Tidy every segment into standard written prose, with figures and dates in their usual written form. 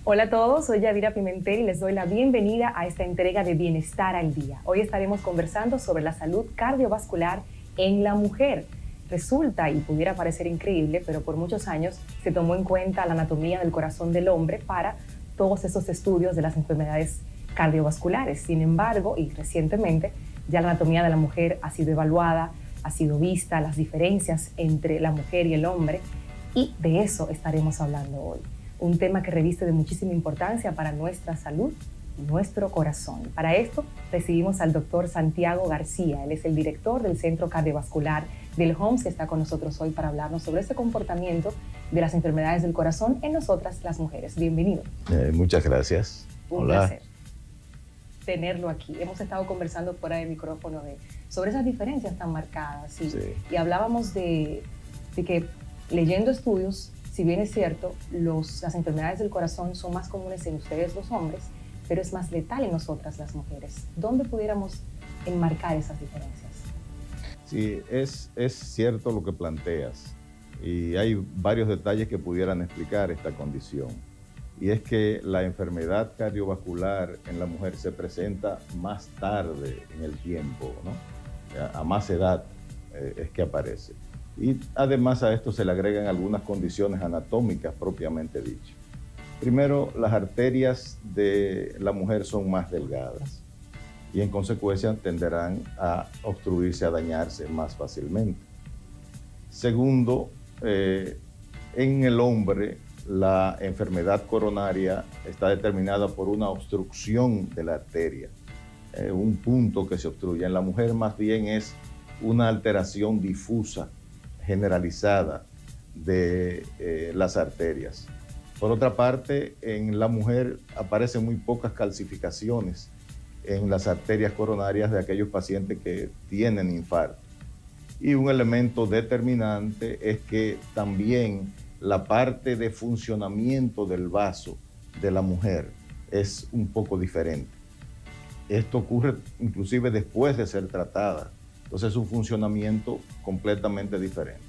Hola a todos, soy Yadira Pimentel y les doy la bienvenida a esta entrega de Bienestar al Día. Hoy estaremos conversando sobre la salud cardiovascular en la mujer. Resulta, y pudiera parecer increíble, pero por muchos años se tomó en cuenta la anatomía del corazón del hombre para todos esos estudios de las enfermedades cardiovasculares. Sin embargo, y recientemente, ya la anatomía de la mujer ha sido evaluada, ha sido vista, las diferencias entre la mujer y el hombre, y de eso estaremos hablando hoy. Un tema que reviste de muchísima importancia para nuestra salud y nuestro corazón. Para esto recibimos al doctor Santiago García. Él es el director del Centro Cardiovascular del HOMS, que está con nosotros hoy para hablarnos sobre este comportamiento de las enfermedades del corazón en nosotras las mujeres. Bienvenido. Muchas gracias. Un placer tenerlo aquí. Hemos estado conversando fuera de micrófono sobre esas diferencias tan marcadas y hablábamos de que leyendo estudios, si bien es cierto, las enfermedades del corazón son más comunes en ustedes los hombres, pero es más letal en nosotras las mujeres. ¿Dónde pudiéramos enmarcar esas diferencias? Sí, es cierto lo que planteas y hay varios detalles que pudieran explicar esta condición. Y es que la enfermedad cardiovascular en la mujer se presenta más tarde en el tiempo, ¿no? A más edad es que aparece. Y además a esto se le agregan algunas condiciones anatómicas propiamente dichas. Primero, las arterias de la mujer son más delgadas y en consecuencia tenderán a obstruirse, a dañarse más fácilmente. Segundo, en el hombre la enfermedad coronaria está determinada por una obstrucción de la arteria, un punto que se obstruye. En la mujer más bien es una alteración difusa, generalizada de las arterias. Por otra parte, en la mujer aparecen muy pocas calcificaciones en las arterias coronarias de aquellos pacientes que tienen infarto. Y un elemento determinante es que también la parte de funcionamiento del vaso de la mujer es un poco diferente. Esto ocurre inclusive después de ser tratada. Entonces es un funcionamiento completamente diferente.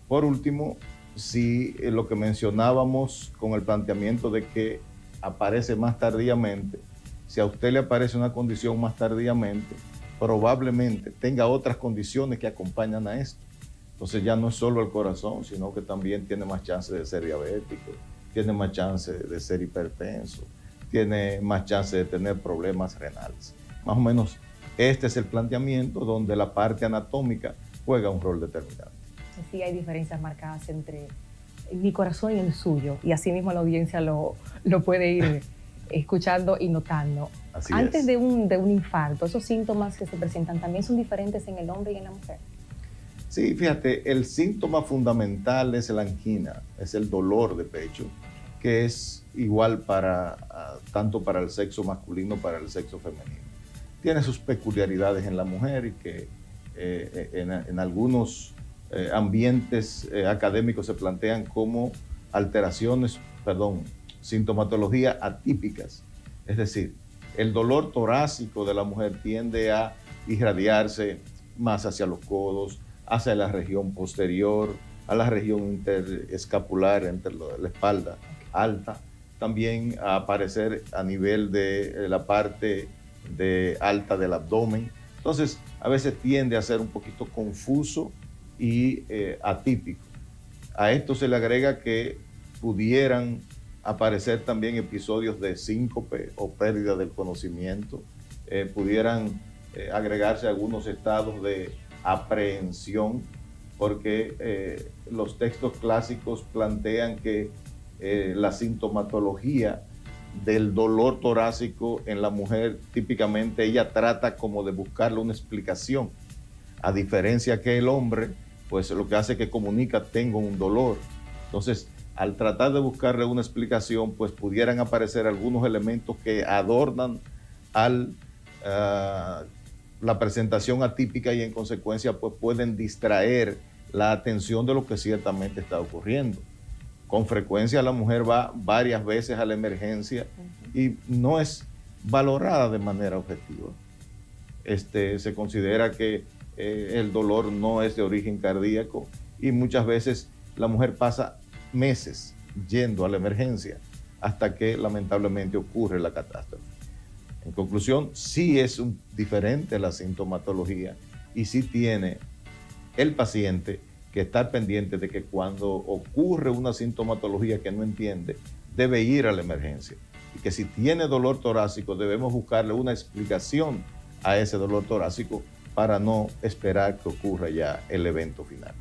Por último, si lo que mencionábamos con el planteamiento de que aparece más tardíamente, si a usted le aparece una condición más tardíamente, probablemente tenga otras condiciones que acompañan a esto. Entonces ya no es solo el corazón, sino que también tiene más chance de ser diabético, tiene más chance de ser hipertenso, tiene más chance de tener problemas renales. Más o menos este es el planteamiento donde la parte anatómica juega un rol determinante. Sí, hay diferencias marcadas entre mi corazón y el suyo, y así mismo la audiencia lo puede ir escuchando y notando. Así Antes es. de un infarto, esos síntomas que se presentan también son diferentes en el hombre y en la mujer. Sí, fíjate, el síntoma fundamental es la angina, es el dolor de pecho, que es igual tanto para el sexo masculino como para el sexo femenino. Tiene sus peculiaridades en la mujer y que en algunos ambientes académicos se plantean como sintomatología atípicas. Es decir, el dolor torácico de la mujer tiende a irradiarse más hacia los codos, hacia la región posterior, a la región interescapular, entre la espalda alta, también a aparecer a nivel de la parte alta del abdomen. Entonces, a veces tiende a ser un poquito confuso y atípico. A esto se le agrega que pudieran aparecer también episodios de síncope o pérdida del conocimiento, pudieran agregarse algunos estados de aprehensión, porque los textos clásicos plantean que la sintomatología del dolor torácico en la mujer, típicamente ella trata como de buscarle una explicación, a diferencia que el hombre, pues lo que hace es que comunica, tengo un dolor. Entonces, al tratar de buscarle una explicación, pues pudieran aparecer algunos elementos que adornan la presentación atípica y en consecuencia pues pueden distraer la atención de lo que ciertamente está ocurriendo. Con frecuencia la mujer va varias veces a la emergencia y no es valorada de manera objetiva. Se considera que el dolor no es de origen cardíaco y muchas veces la mujer pasa meses yendo a la emergencia hasta que lamentablemente ocurre la catástrofe. En conclusión, sí es diferente la sintomatología y sí tiene el paciente que estar pendiente de que cuando ocurre una sintomatología que no entiende, debe ir a la emergencia. Y que si tiene dolor torácico, debemos buscarle una explicación a ese dolor torácico para no esperar que ocurra ya el evento final.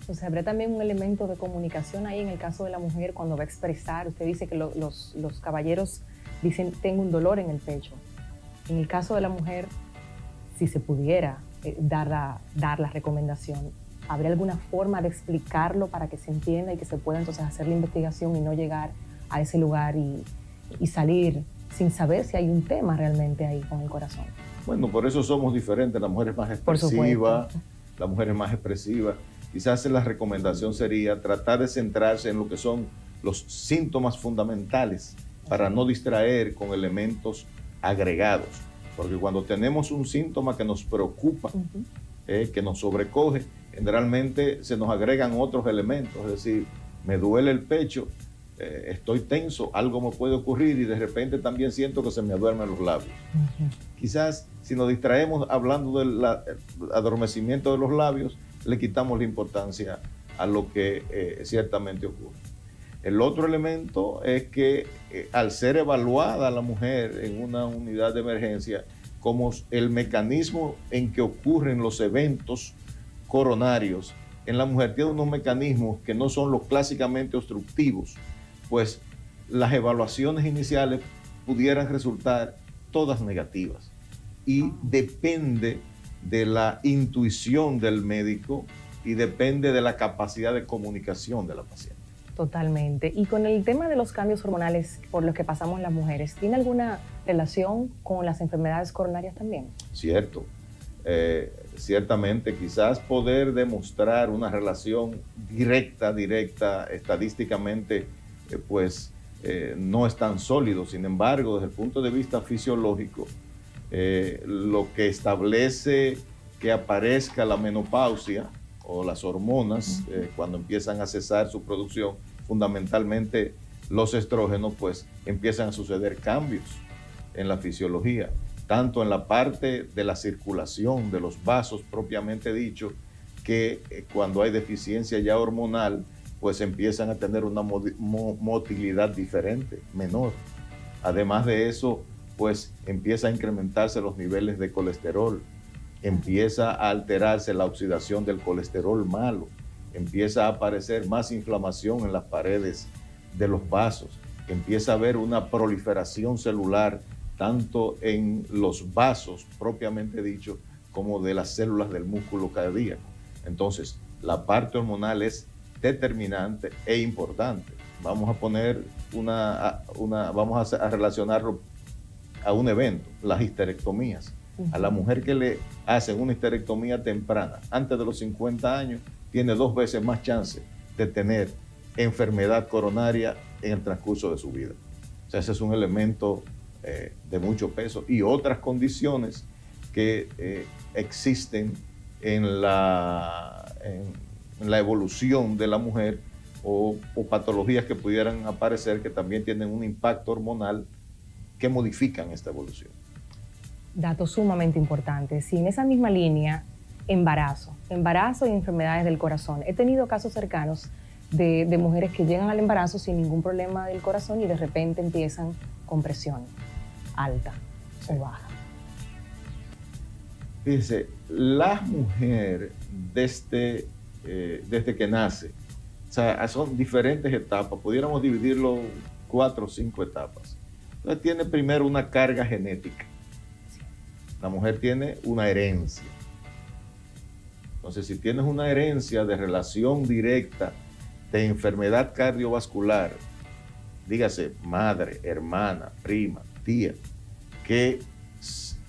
O sea, habrá también un elemento de comunicación ahí en el caso de la mujer cuando va a expresar. Usted dice que los caballeros dicen, tengo un dolor en el pecho. En el caso de la mujer, si se pudiera dar la recomendación, ¿habría alguna forma de explicarlo para que se entienda y que se pueda entonces hacer la investigación y no llegar a ese lugar y salir sin saber si hay un tema realmente ahí con el corazón? Bueno, por eso somos diferentes. La mujer es más expresiva, la mujer es más expresiva. Quizás la recomendación sería tratar de centrarse en lo que son los síntomas fundamentales para no distraer con elementos agregados. Porque cuando tenemos un síntoma que nos preocupa, que nos sobrecoge, generalmente se nos agregan otros elementos. Es decir, me duele el pecho, estoy tenso, algo me puede ocurrir y de repente también siento que se me duermen los labios. Quizás si nos distraemos hablando del adormecimiento de los labios, le quitamos la importancia a lo que ciertamente ocurre. El otro elemento es que al ser evaluada la mujer en una unidad de emergencia, como el mecanismo en que ocurren los eventos coronarios, en la mujer tiene unos mecanismos que no son los clásicamente obstructivos, pues las evaluaciones iniciales pudieran resultar todas negativas. Y depende de la intuición del médico y depende de la capacidad de comunicación de la paciente. Totalmente. Y con el tema de los cambios hormonales por los que pasamos las mujeres, ¿tiene alguna relación con las enfermedades coronarias también? Cierto. Ciertamente, quizás poder demostrar una relación directa, estadísticamente, no es tan sólido. Sin embargo, desde el punto de vista fisiológico, lo que establece que aparezca la menopausia o las hormonas, cuando empiezan a cesar su producción, fundamentalmente los estrógenos, pues empiezan a suceder cambios en la fisiología, tanto en la parte de la circulación de los vasos propiamente dicho, que cuando hay deficiencia ya hormonal, pues empiezan a tener una motilidad diferente, menor. Además de eso, pues empieza a incrementarse los niveles de colesterol, empieza a alterarse la oxidación del colesterol malo, empieza a aparecer más inflamación en las paredes de los vasos, empieza a haber una proliferación celular tanto en los vasos propiamente dicho como de las células del músculo cardíaco. Entonces, la parte hormonal es determinante e importante. Vamos a poner vamos a relacionarlo a un evento, las histerectomías. A la mujer que le hacen una histerectomía temprana, antes de los 50 años, tiene 2 veces más chance de tener enfermedad coronaria en el transcurso de su vida. O sea, ese es un elemento de mucho peso. Y otras condiciones que existen en la evolución de la mujer o patologías que pudieran aparecer que también tienen un impacto hormonal que modifican esta evolución. Datos sumamente importantes. Y en esa misma línea, embarazo y enfermedades del corazón. He tenido casos cercanos de mujeres que llegan al embarazo sin ningún problema del corazón y de repente empiezan con presión alta o baja. Fíjese, la mujer desde que nace, o sea, son diferentes etapas, pudiéramos dividirlo 4 o 5 etapas. Entonces tiene primero una carga genética. La mujer tiene una herencia. Entonces, si tienes una herencia de relación directa de enfermedad cardiovascular, dígase madre, hermana, prima, tía, que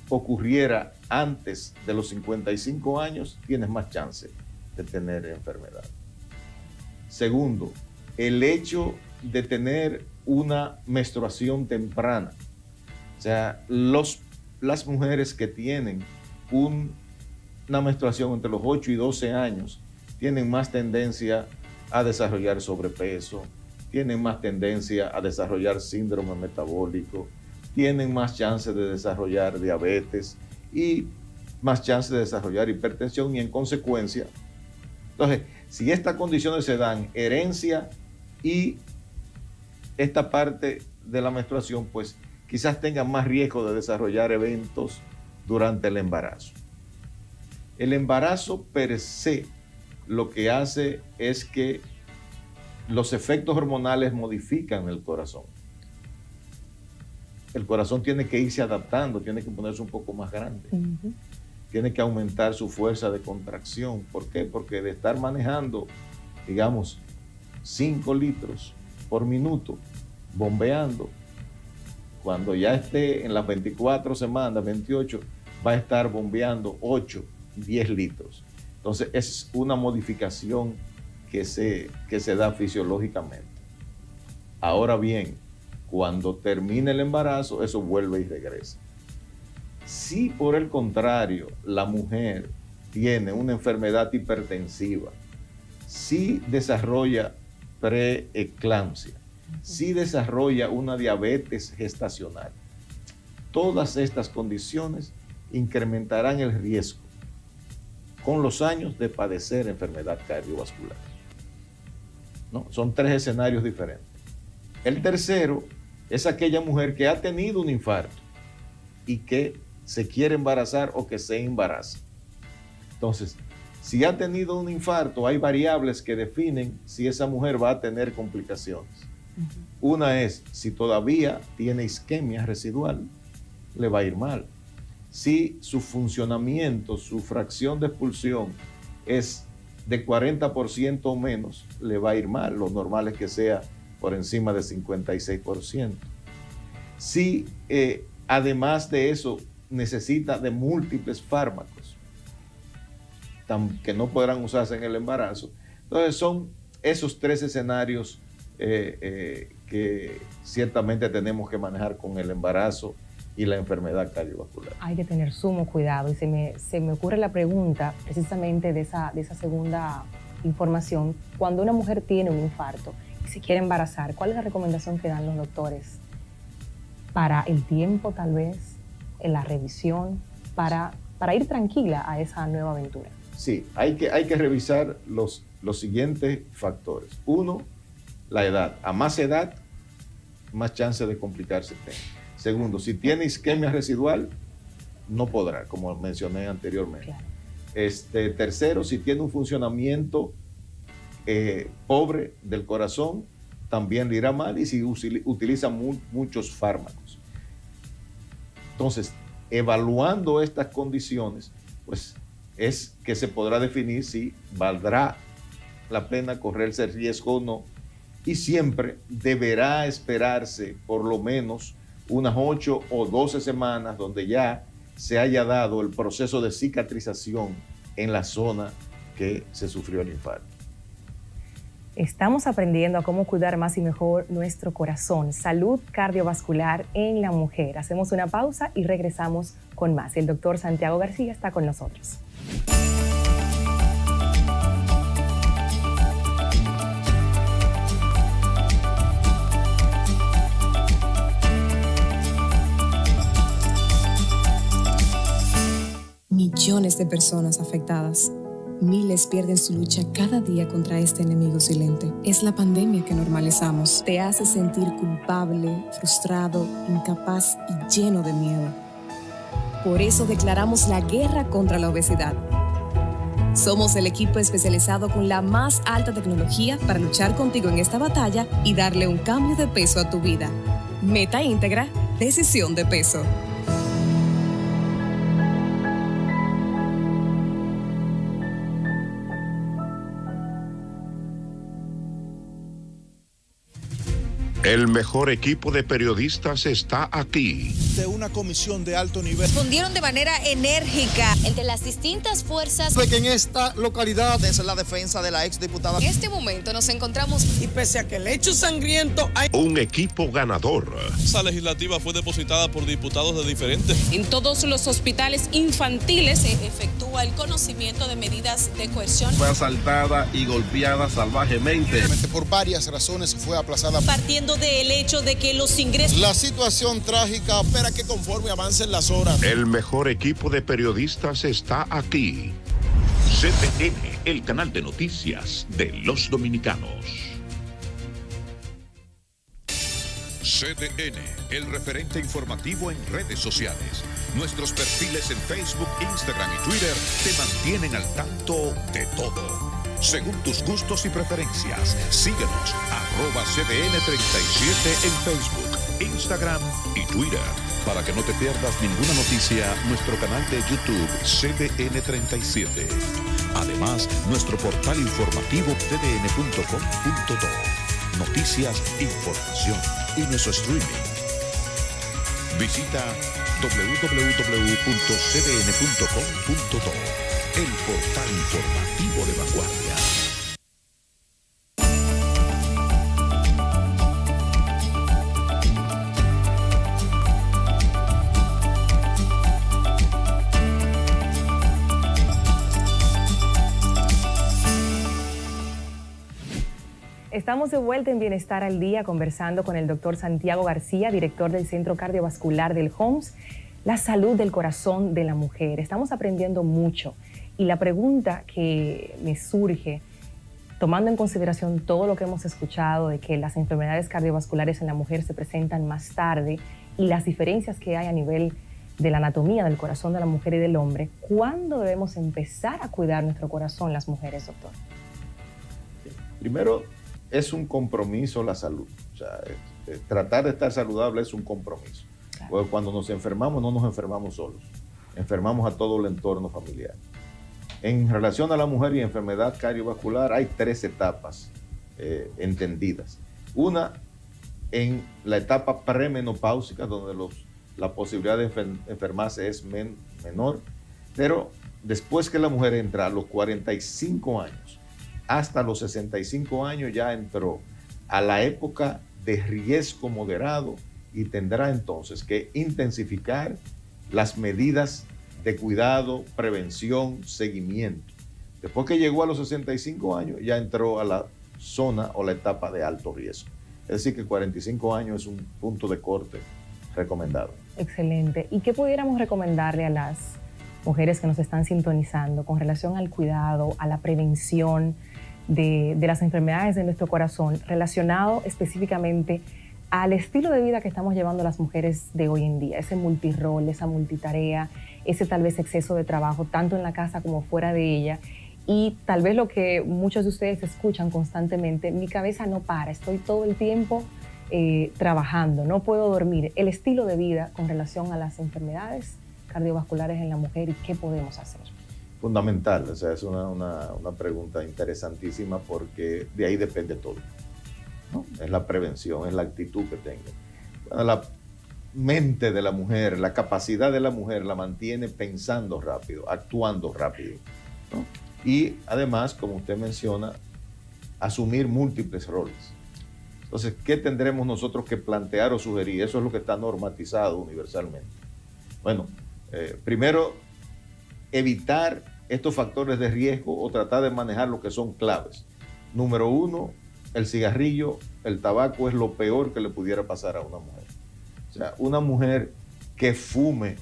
ocurriera antes de los 55 años, tienes más chance de tener enfermedad. Segundo, el hecho de tener una menstruación temprana. O sea, las mujeres que tienen una menstruación entre los 8 y 12 años tienen más tendencia a desarrollar sobrepeso, tienen más tendencia a desarrollar síndrome metabólico, tienen más chances de desarrollar diabetes y más chances de desarrollar hipertensión y en consecuencia, entonces, si estas condiciones se dan, herencia y esta parte de la menstruación, pues quizás tengan más riesgo de desarrollar eventos durante el embarazo. El embarazo per se lo que hace es que los efectos hormonales modifican el corazón. El corazón tiene que irse adaptando, tiene que ponerse un poco más grande. Tiene que aumentar su fuerza de contracción. ¿Por qué? Porque de estar manejando, digamos, 5 litros por minuto, bombeando, cuando ya esté en las 24 semanas, 28, va a estar bombeando 8, 10 litros. Entonces, es una modificación que se da fisiológicamente. Ahora bien, cuando termine el embarazo, eso vuelve y regresa. Si por el contrario la mujer tiene una enfermedad hipertensiva, si desarrolla preeclampsia, si desarrolla una diabetes gestacional, todas estas condiciones incrementarán el riesgo con los años de padecer enfermedad cardiovascular. ¿No? Son 3 escenarios diferentes. El tercero es aquella mujer que ha tenido un infarto y que se quiere embarazar o que se embaraza. Entonces, si ha tenido un infarto, hay variables que definen si esa mujer va a tener complicaciones. Una es, si todavía tiene isquemia residual, le va a ir mal. Si su funcionamiento, su fracción de expulsión es de 40% o menos, le va a ir mal. Lo normal es que sea por encima de 56%. Si además de eso necesita de múltiples fármacos que no podrán usarse en el embarazo. Entonces son esos 3 escenarios que ciertamente tenemos que manejar con el embarazo y la enfermedad cardiovascular. Hay que tener sumo cuidado y se me ocurre la pregunta precisamente de esa segunda información. Cuando una mujer tiene un infarto y se quiere embarazar, ¿cuál es la recomendación que dan los doctores para el tiempo tal vez, en la revisión, para ir tranquila a esa nueva aventura? Sí, hay que revisar los siguientes factores. 1, la edad. A más edad, más chance de complicarse tiene. Segundo, si tiene isquemia residual, no podrá, como mencioné anteriormente. Claro. Tercero, si tiene un funcionamiento pobre del corazón, también le irá mal, y si utiliza muchos fármacos. Entonces, evaluando estas condiciones, pues es que se podrá definir si valdrá la pena correrse el riesgo o no, y siempre deberá esperarse por lo menos unas 8 o 12 semanas donde ya se haya dado el proceso de cicatrización en la zona que se sufrió el infarto. Estamos aprendiendo a cómo cuidar más y mejor nuestro corazón. Salud cardiovascular en la mujer. Hacemos una pausa y regresamos con más. El doctor Santiago García está con nosotros. Millones de personas afectadas. Miles pierden su lucha cada día contra este enemigo silente. Es la pandemia que normalizamos. Te hace sentir culpable, frustrado, incapaz y lleno de miedo. Por eso declaramos la guerra contra la obesidad. Somos el equipo especializado con la más alta tecnología para luchar contigo en esta batalla y darle un cambio de peso a tu vida. Meta íntegra, decisión de peso. El mejor equipo de periodistas está aquí. De una comisión de alto nivel. Respondieron de manera enérgica entre las distintas fuerzas. De que en esta localidad es la defensa de la exdiputada. En este momento nos encontramos. Y pese a que el hecho sangriento hay... Un equipo ganador. Esa legislativa fue depositada por diputados de diferentes. En todos los hospitales infantiles se efectúa el conocimiento de medidas de coerción. Fue asaltada y golpeada salvajemente. Por varias razones fue aplazada. Partiendo del hecho de que los ingresos... La situación trágica espera que conforme avancen las horas. El mejor equipo de periodistas está aquí. CDN, el canal de noticias de los dominicanos. CDN, el referente informativo en redes sociales. Nuestros perfiles en Facebook, Instagram y Twitter te mantienen al tanto de todo. Según tus gustos y preferencias, síguenos @CDN37 en Facebook, Instagram y Twitter. Para que no te pierdas ninguna noticia, nuestro canal de YouTube CDN37. Además, nuestro portal informativo cdn.com.do. Noticias, información y nuestro streaming. Visita www.cdn.com.do, el portal informativo de vanguardia. Estamos de vuelta en Bienestar al Día conversando con el doctor Santiago García, director del Centro Cardiovascular del HOMS, la salud del corazón de la mujer. Estamos aprendiendo mucho y la pregunta que me surge, tomando en consideración todo lo que hemos escuchado de que las enfermedades cardiovasculares en la mujer se presentan más tarde y las diferencias que hay a nivel de la anatomía del corazón de la mujer y del hombre, ¿cuándo debemos empezar a cuidar nuestro corazón las mujeres, doctor? Primero, es un compromiso la salud. O sea, tratar de estar saludable es un compromiso. Claro. Porque cuando nos enfermamos, no nos enfermamos solos. Enfermamos a todo el entorno familiar. En relación a la mujer y enfermedad cardiovascular, hay 3 etapas entendidas. Una, en la etapa premenopáusica, donde la posibilidad de enfermarse es menor. Pero después que la mujer entra a los 45 años, hasta los 65 años ya entró a la época de riesgo moderado y tendrá entonces que intensificar las medidas de cuidado, prevención, seguimiento. Después que llegó a los 65 años ya entró a la zona o la etapa de alto riesgo. Es decir que 45 años es un punto de corte recomendado. Excelente. ¿Y qué pudiéramos recomendarle a las mujeres que nos están sintonizando con relación al cuidado, a la prevención de las enfermedades de nuestro corazón, relacionado específicamente al estilo de vida que estamos llevando las mujeres de hoy en día, ese multirol, esa multitarea, ese tal vez exceso de trabajo, tanto en la casa como fuera de ella, y tal vez lo que muchos de ustedes escuchan constantemente, mi cabeza no para, estoy todo el tiempo trabajando, no puedo dormir, el estilo de vida con relación a las enfermedades cardiovasculares en la mujer y qué podemos hacer. Fundamental, o sea, es una pregunta interesantísima porque de ahí depende todo, ¿no? Es la prevención, es la actitud que tenga. Bueno, la mente de la mujer, la capacidad de la mujer la mantiene pensando rápido, actuando rápido, ¿no? Y además, como usted menciona, asumir múltiples roles. Entonces, ¿qué tendremos nosotros que plantear o sugerir? Eso es lo que está normatizado universalmente. Bueno, primero, evitar estos factores de riesgo o tratar de manejar lo que son claves. Número 1, el cigarrillo, el tabaco es lo peor que le pudiera pasar a una mujer. O sea, una mujer que fume,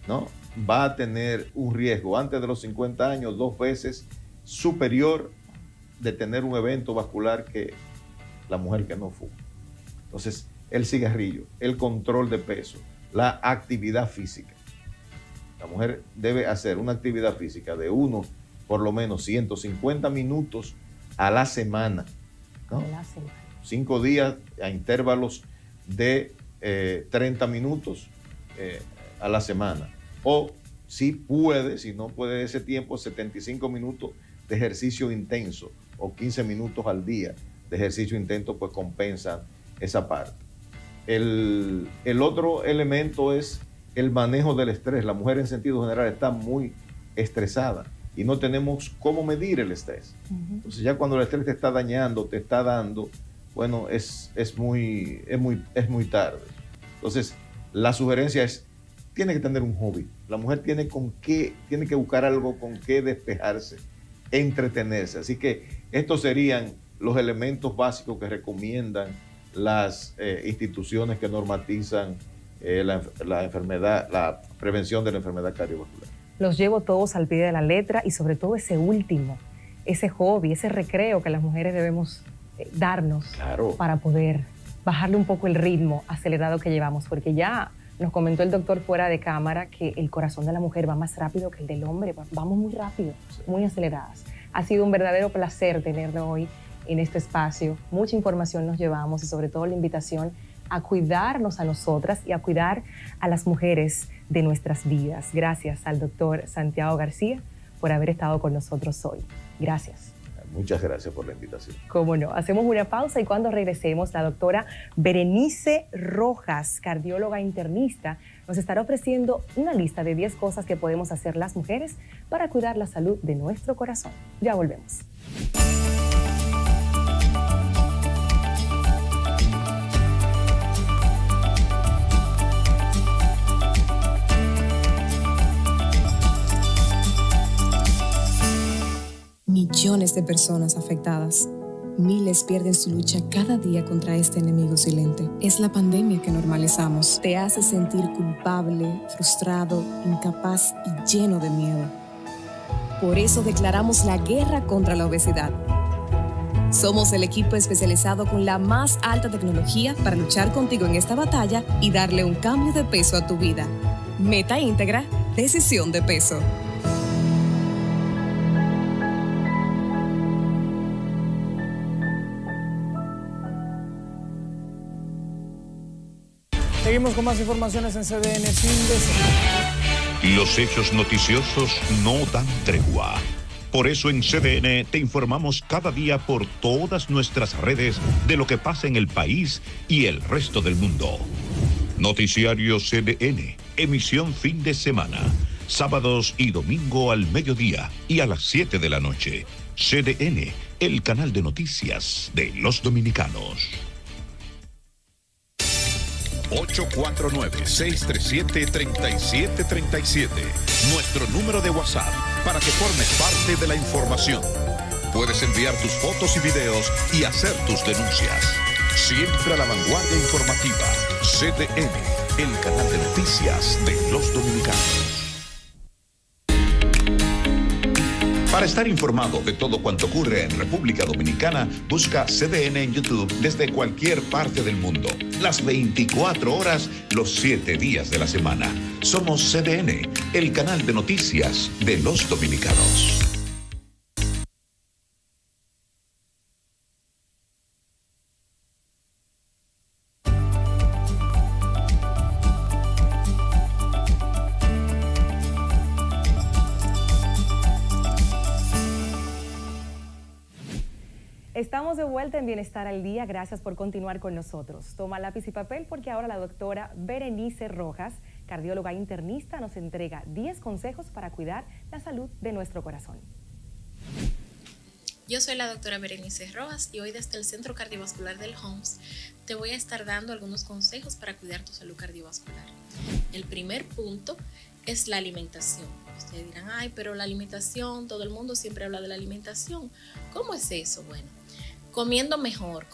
¿no?, va a tener un riesgo antes de los 50 años 2 veces superior de tener un evento vascular que la mujer que no fuma. Entonces, el cigarrillo, el control de peso, la actividad física. La mujer debe hacer una actividad física de por lo menos 150 minutos a la semana, ¿no? A la semana. 5 días a intervalos de 30 minutos a la semana. O si puede, si no puede ese tiempo, 75 minutos de ejercicio intenso o 15 minutos al día de ejercicio intenso, pues compensan esa parte. El otro elemento es el manejo del estrés. La mujer en sentido general está muy estresada y no tenemos cómo medir el estrés. Entonces ya cuando el estrés te está dañando, te está dando, bueno, es muy tarde. Entonces la sugerencia es, tiene que tener un hobby. La mujer tiene que buscar algo con qué despejarse, entretenerse. Así que estos serían los elementos básicos que recomiendan las instituciones que normatizan la enfermedad, la prevención de la enfermedad cardiovascular. Los llevo todos al pie de la letra y sobre todo ese último, ese hobby, ese recreo que las mujeres debemos darnos para poder bajarle un poco el ritmo acelerado que llevamos, porque ya nos comentó el doctor fuera de cámara que el corazón de la mujer va más rápido que el del hombre, vamos muy rápido, muy aceleradas. Ha sido un verdadero placer tenerlo hoy en este espacio, mucha información nos llevamos y sobre todo la invitación a cuidarnos a nosotras y a cuidar a las mujeres de nuestras vidas. Gracias al doctor Santiago García por haber estado con nosotros hoy. Gracias. Muchas gracias por la invitación. Cómo no. Hacemos una pausa y cuando regresemos, la doctora Berenice Rojas, cardióloga internista, nos estará ofreciendo una lista de 10 cosas que podemos hacer las mujeres para cuidar la salud de nuestro corazón. Ya volvemos. Millones de personas afectadas. Miles pierden su lucha cada día contra este enemigo silente. Es la pandemia que normalizamos. Te hace sentir culpable, frustrado, incapaz y lleno de miedo. Por eso declaramos la guerra contra la obesidad. Somos el equipo especializado con la más alta tecnología para luchar contigo en esta batalla y darle un cambio de peso a tu vida. Meta íntegra, decisión de peso. Seguimos con más informaciones en CDN Fin de Semana. Los hechos noticiosos no dan tregua. Por eso en CDN te informamos cada día por todas nuestras redes de lo que pasa en el país y el resto del mundo. Noticiario CDN, emisión fin de semana, sábados y domingo al mediodía y a las 7 de la noche. CDN, el canal de noticias de los dominicanos. 849-637-3737. Nuestro número de WhatsApp para que formes parte de la información. Puedes enviar tus fotos y videos y hacer tus denuncias. Siempre a la vanguardia informativa. CDN, el canal de noticias de los dominicanos. Para estar informado de todo cuanto ocurre en República Dominicana, busca CDN en YouTube desde cualquier parte del mundo. Las 24 horas, los 7 días de la semana. Somos CDN, el canal de noticias de los dominicanos. Estamos de vuelta en Bienestar al Día. Gracias por continuar con nosotros. Toma lápiz y papel porque ahora la doctora Berenice Rojas, cardióloga internista, nos entrega 10 consejos para cuidar la salud de nuestro corazón. Yo soy la doctora Berenice Rojas y hoy desde el Centro Cardiovascular del Homs te voy a estar dando algunos consejos para cuidar tu salud cardiovascular. El primer punto es la alimentación. Ustedes dirán, ay, pero la alimentación, todo el mundo siempre habla de la alimentación. ¿Cómo es eso? Bueno, comiendo mejor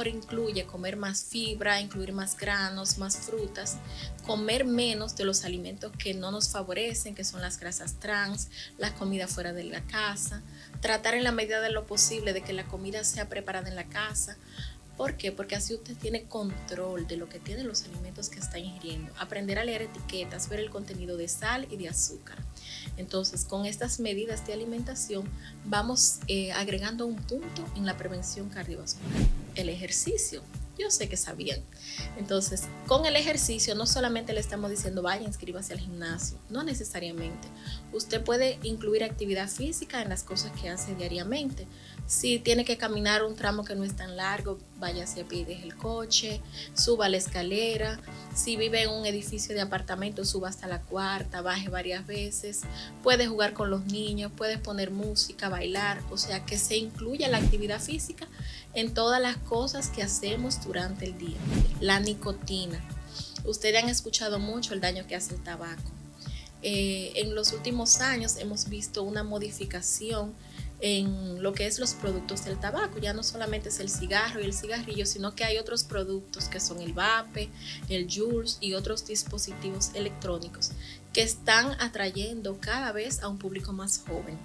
incluye comer más fibra, incluir más granos, más frutas, comer menos de los alimentos que no nos favorecen, que son las grasas trans, la comida fuera de la casa, tratar en la medida de lo posible de que la comida sea preparada en la casa. ¿Por qué? Porque así usted tiene control de lo que tienen los alimentos que está ingiriendo. Aprender a leer etiquetas, ver el contenido de sal y de azúcar. Entonces, con estas medidas de alimentación, vamos agregando un punto en la prevención cardiovascular. El ejercicio. Yo sé que sabían. Entonces, con el ejercicio no solamente le estamos diciendo vaya, inscríbase al gimnasio, no necesariamente. Usted puede incluir actividad física en las cosas que hace diariamente. Si tiene que caminar un tramo que no es tan largo, vaya hacia pie y deje el coche, suba la escalera. Si vive en un edificio de apartamentos, suba hasta la cuarta, baje varias veces. Puede jugar con los niños, puede poner música, bailar, o sea que se incluya la actividad física en todas las cosas que hacemos durante el día. La nicotina. Ustedes han escuchado mucho el daño que hace el tabaco. En los últimos años hemos visto una modificación en lo que es los productos del tabaco. Ya no solamente es el cigarro y el cigarrillo, sino que hay otros productos que son el vape, el Juuls y otros dispositivos electrónicos que están atrayendo cada vez a un público más joven.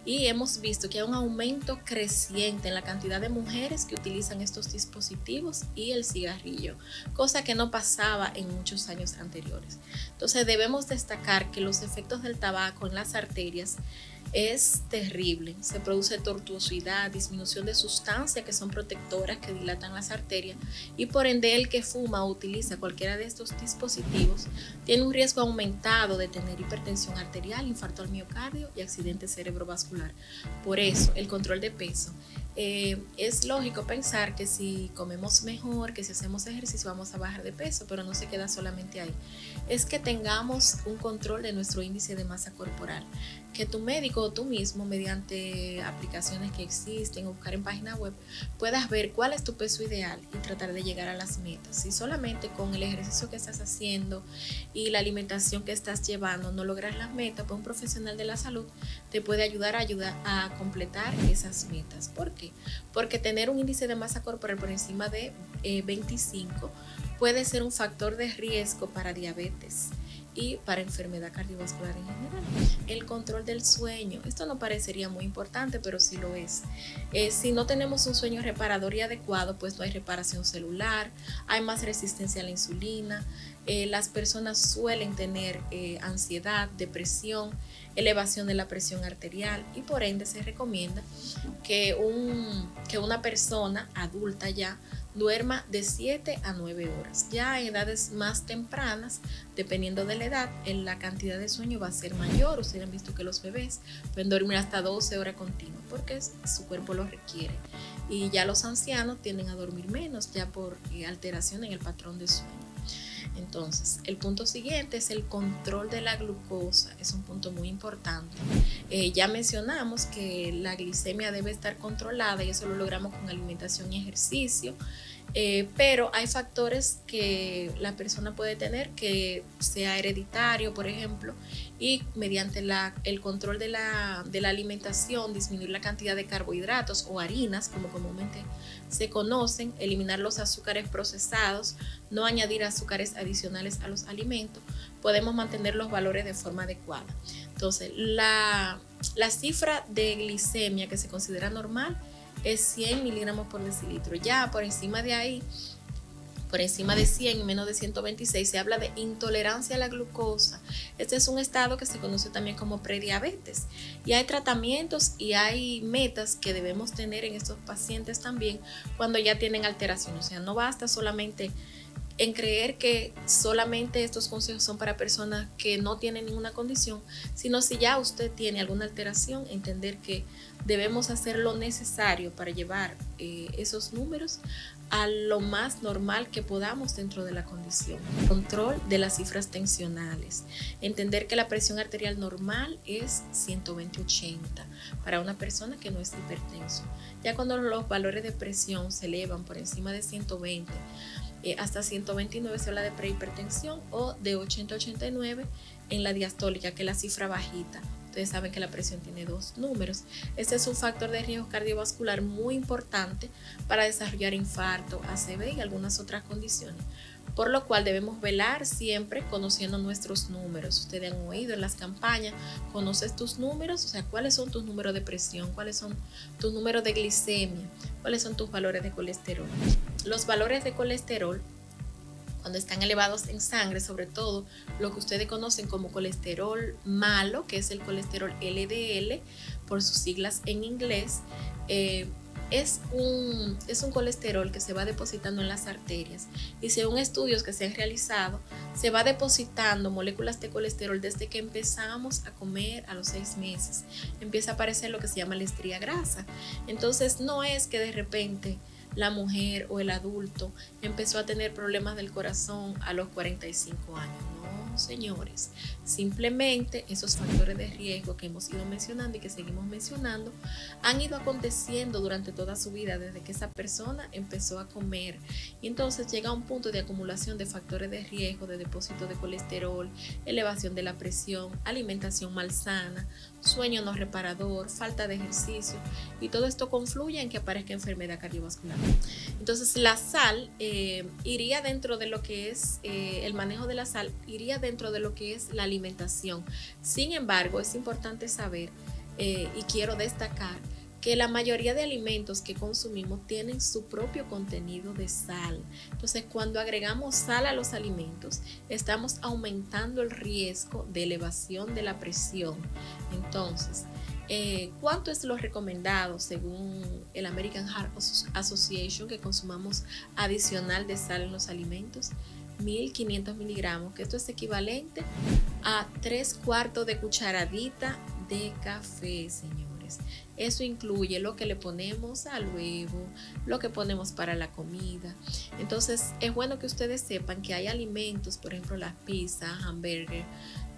Y hemos visto que hay un aumento creciente en la cantidad de mujeres que utilizan estos dispositivos y el cigarrillo, cosa que no pasaba en muchos años anteriores. Entonces debemos destacar que los efectos del tabaco en las arterias es terrible. Se produce tortuosidad, disminución de sustancias que son protectoras que dilatan las arterias, y por ende el que fuma o utiliza cualquiera de estos dispositivos tiene un riesgo aumentado de tener hipertensión arterial, infarto al miocardio y accidente cerebrovascular. Por eso el control de peso. Es lógico pensar que si comemos mejor, que si hacemos ejercicio vamos a bajar de peso, pero no se queda solamente ahí. Es que tengamos un control de nuestro índice de masa corporal, que tu médico o tú mismo, mediante aplicaciones que existen o buscar en página web, puedas ver cuál es tu peso ideal y tratar de llegar a las metas. Si solamente con el ejercicio que estás haciendo y la alimentación que estás llevando no logras las metas, pues un profesional de la salud te puede ayudar a completar esas metas. ¿Por qué? Porque tener un índice de masa corporal por encima de 25 puede ser un factor de riesgo para diabetes y para enfermedad cardiovascular en general. El control del sueño, esto no parecería muy importante, pero sí lo es. Si no tenemos un sueño reparador y adecuado, pues no hay reparación celular, hay más resistencia a la insulina, las personas suelen tener ansiedad, depresión, elevación de la presión arterial, y por ende se recomienda que una persona adulta ya duerma de 7 a 9 horas. Ya en edades más tempranas, dependiendo de la edad, la cantidad de sueño va a ser mayor. Ustedes han visto que los bebés pueden dormir hasta 12 horas continuas porque su cuerpo lo requiere. Y ya los ancianos tienden a dormir menos, ya por alteración en el patrón de sueño. Entonces, el punto siguiente es el control de la glucosa. Es un punto muy importante. Ya mencionamos que la glicemia debe estar controlada y eso lo logramos con alimentación y ejercicio. Pero hay factores que la persona puede tener, que sea hereditario, por ejemplo, y mediante el control de la alimentación, disminuir la cantidad de carbohidratos o harinas, como comúnmente se conocen, eliminar los azúcares procesados, no añadir azúcares adicionales a los alimentos, podemos mantener los valores de forma adecuada. Entonces, la cifra de glicemia que se considera normal es 100 miligramos por decilitro. Ya por encima de ahí, por encima de 100 y menos de 126, se habla de intolerancia a la glucosa. Este es un estado que se conoce también como prediabetes. Y hay tratamientos y hay metas que debemos tener en estos pacientes también cuando ya tienen alteración. O sea, no basta solamente en creer que solamente estos consejos son para personas que no tienen ninguna condición, sino si ya usted tiene alguna alteración, entender que debemos hacer lo necesario para llevar esos números a lo más normal que podamos dentro de la condición. Control de las cifras tensionales. Entender que la presión arterial normal es 120/80 para una persona que no es hipertenso. Ya cuando los valores de presión se elevan por encima de 120 hasta 129 se habla de prehipertensión, o de 80-89 en la diastólica, que es la cifra bajita. Ustedes saben que la presión tiene 2 números. Este es un factor de riesgo cardiovascular muy importante para desarrollar infarto, ACV y algunas otras condiciones, por lo cual debemos velar siempre conociendo nuestros números. Ustedes han oído en las campañas, conoces tus números, o sea, cuáles son tus números de presión, cuáles son tus números de glicemia, cuáles son tus valores de colesterol. Los valores de colesterol, cuando están elevados en sangre, sobre todo lo que ustedes conocen como colesterol malo, que es el colesterol LDL, por sus siglas en inglés, es un colesterol que se va depositando en las arterias, y según estudios que se han realizado, se va depositando moléculas de colesterol desde que empezamos a comer a los 6 meses. Empieza a aparecer lo que se llama la estría grasa. Entonces no es que de repente la mujer o el adulto empezó a tener problemas del corazón a los 45 años. No, señores, simplemente esos factores de riesgo que hemos ido mencionando y que seguimos mencionando han ido aconteciendo durante toda su vida, desde que esa persona empezó a comer, y entonces llega a un punto de acumulación de factores de riesgo, de depósito de colesterol, elevación de la presión, alimentación malsana, sueño no reparador, falta de ejercicio, y todo esto confluye en que aparezca enfermedad cardiovascular. Entonces la sal iría dentro de lo que es el manejo de la sal, iría dentro de lo que es la alimentación. Sin embargo, es importante saber y quiero destacar que la mayoría de alimentos que consumimos tienen su propio contenido de sal. Entonces, cuando agregamos sal a los alimentos, estamos aumentando el riesgo de elevación de la presión. Entonces, ¿cuánto es lo recomendado según el American Heart Association que consumamos adicional de sal en los alimentos? 1500 miligramos, que esto es equivalente a 3/4 de cucharadita de café, señores. Eso incluye lo que le ponemos al huevo, lo que ponemos para la comida. Entonces es bueno que ustedes sepan que hay alimentos, por ejemplo las pizzas, hamburgues,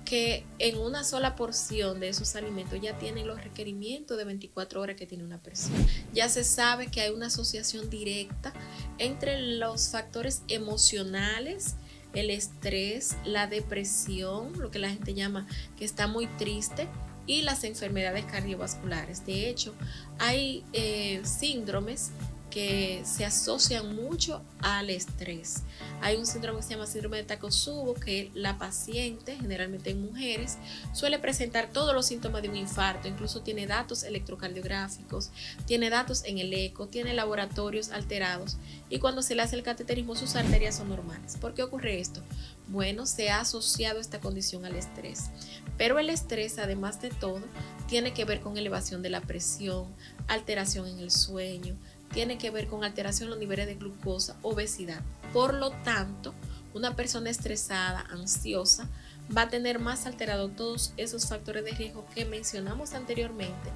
que en una sola porción de esos alimentos ya tienen los requerimientos de 24 horas que tiene una persona. Ya se sabe que hay una asociación directa entre los factores emocionales, el estrés, la depresión, lo que la gente llama que está muy triste, y las enfermedades cardiovasculares. De hecho, hay síndromes que se asocian mucho al estrés. Hay un síndrome que se llama síndrome de Takotsubo, que la paciente, generalmente en mujeres, suele presentar todos los síntomas de un infarto, incluso tiene datos electrocardiográficos, tiene datos en el eco, tiene laboratorios alterados, y cuando se le hace el cateterismo sus arterias son normales. ¿Por qué ocurre esto? Bueno, se ha asociado esta condición al estrés, pero el estrés, además de todo, tiene que ver con elevación de la presión, alteración en el sueño, tiene que ver con alteración en los niveles de glucosa, obesidad. Por lo tanto, una persona estresada, ansiosa, va a tener más alterado todos esos factores de riesgo que mencionamos anteriormente.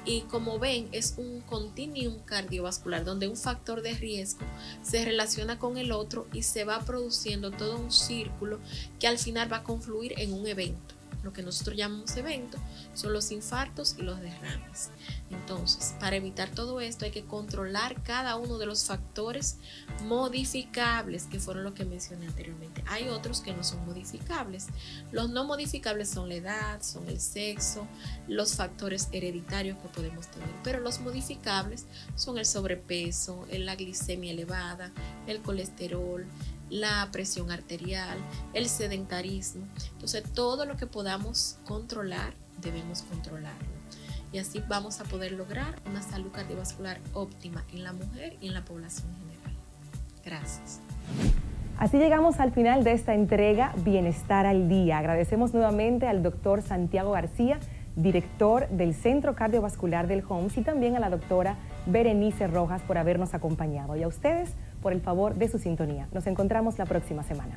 Y como ven, es un continuum cardiovascular donde un factor de riesgo se relaciona con el otro y se va produciendo todo un círculo que al final va a confluir en un evento. Lo que nosotros llamamos evento son los infartos y los derrames. Entonces, para evitar todo esto hay que controlar cada uno de los factores modificables, que fueron los que mencioné anteriormente. Hay otros que no son modificables. Los no modificables son la edad, son el sexo, los factores hereditarios que podemos tener. Pero los modificables son el sobrepeso, la glicemia elevada, el colesterol, la presión arterial, el sedentarismo. Entonces, todo lo que podamos controlar, debemos controlarlo. Y así vamos a poder lograr una salud cardiovascular óptima en la mujer y en la población general. Gracias. Así llegamos al final de esta entrega Bienestar al Día. Agradecemos nuevamente al doctor Santiago García, director del Centro Cardiovascular del Homs, y también a la doctora Berenice Rojas por habernos acompañado, y a ustedes por el favor de su sintonía. Nos encontramos la próxima semana.